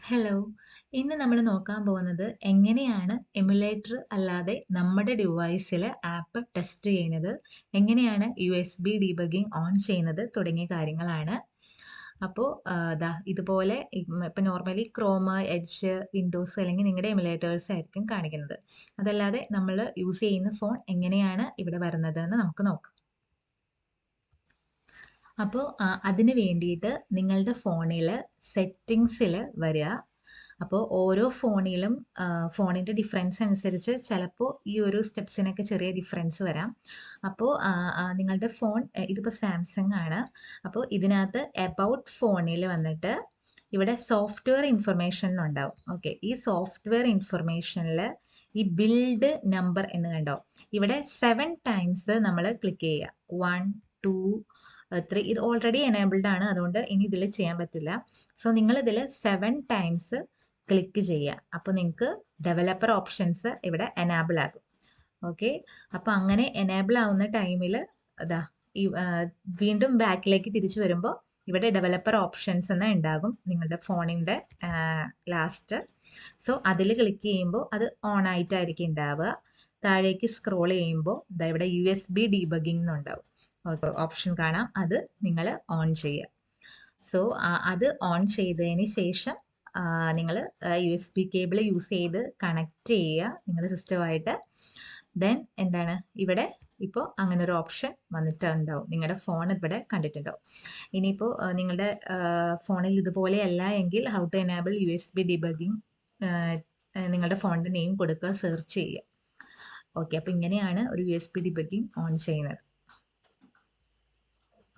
Hello. ഇന്ന് നമ്മൾ നോക്കാൻ പോകുന്നത് എങ്ങനെയാണ് എമുലേറ്റർ അല്ലാതെ നമ്മുടെ ഡിവൈസിൽ ആപ്പ് ടെസ്റ്റ് ചെയ്യുന്നത്, എങ്ങനെയാണ് USB ഡീബഗിങ് ഓൺ ചെയ്യുന്നത് തുടങ്ങിയ കാര്യങ്ങളാണ്. അപ്പോൾ ദാ ഇതുപോലെ ഇപ്പം നോർമലി ക്രോമ്, എഡ്ജ്, വിൻഡോസ് അല്ലെങ്കിൽ നിങ്ങളുടെ എമുലേറ്റേഴ്സ് ആയിരിക്കും കാണിക്കുന്നത്. അതല്ലാതെ നമ്മൾ യൂസ് ചെയ്യുന്ന ഫോൺ എങ്ങനെയാണ് ഇവിടെ വരുന്നത് എന്ന് നമുക്ക് നോക്കാം. അപ്പോൾ അതിന് വേണ്ടിയിട്ട് നിങ്ങളുടെ ഫോണിൽ സെറ്റിങ്സിൽ വരിക. അപ്പോൾ ഓരോ ഫോണിലും ഫോണിൻ്റെ ഡിഫറൻസ് അനുസരിച്ച് ചിലപ്പോൾ ഈ ഒരു സ്റ്റെപ്സിനൊക്കെ ചെറിയ ഡിഫറൻസ് വരാം. അപ്പോൾ നിങ്ങളുടെ ഫോൺ ഇതിപ്പോൾ സാംസങ് ആണ്. അപ്പോൾ ഇതിനകത്ത് എബൌട്ട് ഫോണിൽ വന്നിട്ട് ഇവിടെ സോഫ്റ്റ്വെയർ ഇൻഫർമേഷൻ ഉണ്ടാവും. ഓക്കെ, ഈ സോഫ്റ്റ്വെയർ ഇൻഫർമേഷനിൽ ഈ ബിൽഡ് നമ്പർ എന്ന് കണ്ടോ, ഇവിടെ 7 ടൈംസ് നമ്മൾ ക്ലിക്ക് ചെയ്യുക. 1, 2, 3. ഇത് ഓൾറെഡി എനേബിൾഡ് ആണ്, അതുകൊണ്ട് ഇനി ഇതിൽ ചെയ്യാൻ പറ്റില്ല. സോ നിങ്ങൾ ഇതിൽ 7 ടൈംസ് ക്ലിക്ക് ചെയ്യുക. അപ്പോൾ നിങ്ങൾക്ക് ഡെവലപ്പർ ഓപ്ഷൻസ് ഇവിടെ എനാബിൾ ആകും. ഓക്കെ, അപ്പോൾ അങ്ങനെ എനേബിൾ ആവുന്ന ടൈമിൽ അതാ ഈ വീണ്ടും ബാക്കിലേക്ക് തിരിച്ചു വരുമ്പോൾ ഇവിടെ ഡെവലപ്പർ ഓപ്ഷൻസ് എന്ന് ഉണ്ടാകും നിങ്ങളുടെ ഫോണിൻ്റെ ലാസ്റ്റ്. സോ അതിൽ ക്ലിക്ക് ചെയ്യുമ്പോൾ അത് ഓൺ ആയിട്ടായിരിക്കും ഉണ്ടാവുക. താഴേക്ക് സ്ക്രോൾ ചെയ്യുമ്പോൾ ഇതാ ഇവിടെ USB ഡീബഗിംഗ് എന്നുണ്ടാവും ഓപ്ഷൻ കാണാം. അത് നിങ്ങൾ ഓൺ ചെയ്യുക. സോ അത് ഓൺ ചെയ്തതിന് ശേഷം നിങ്ങൾ USB കേബിൾ യൂസ് ചെയ്ത് കണക്ട് ചെയ്യുക നിങ്ങളുടെ സിസ്റ്റമായിട്ട്. ദെൻ എന്താണ് ഇവിടെ ഇപ്പോൾ അങ്ങനെ ഒരു ഓപ്ഷൻ വന്നിട്ടുണ്ടാവും. നിങ്ങളുടെ ഫോൺ ഇവിടെ കണ്ടിട്ടുണ്ടാവും. ഇനിയിപ്പോൾ നിങ്ങളുടെ ഫോണിൽ ഇതുപോലെയല്ല എങ്കിൽ how to enable USB debugging നിങ്ങളുടെ ഫോണിൻ്റെ നെയിം കൊടുക്കുക, സെർച്ച് ചെയ്യുക. ഓക്കെ, അപ്പോൾ ഇങ്ങനെയാണ് ഒരു USB ഡീബഗിംഗ് ഓൺ ചെയ്യുന്നത്.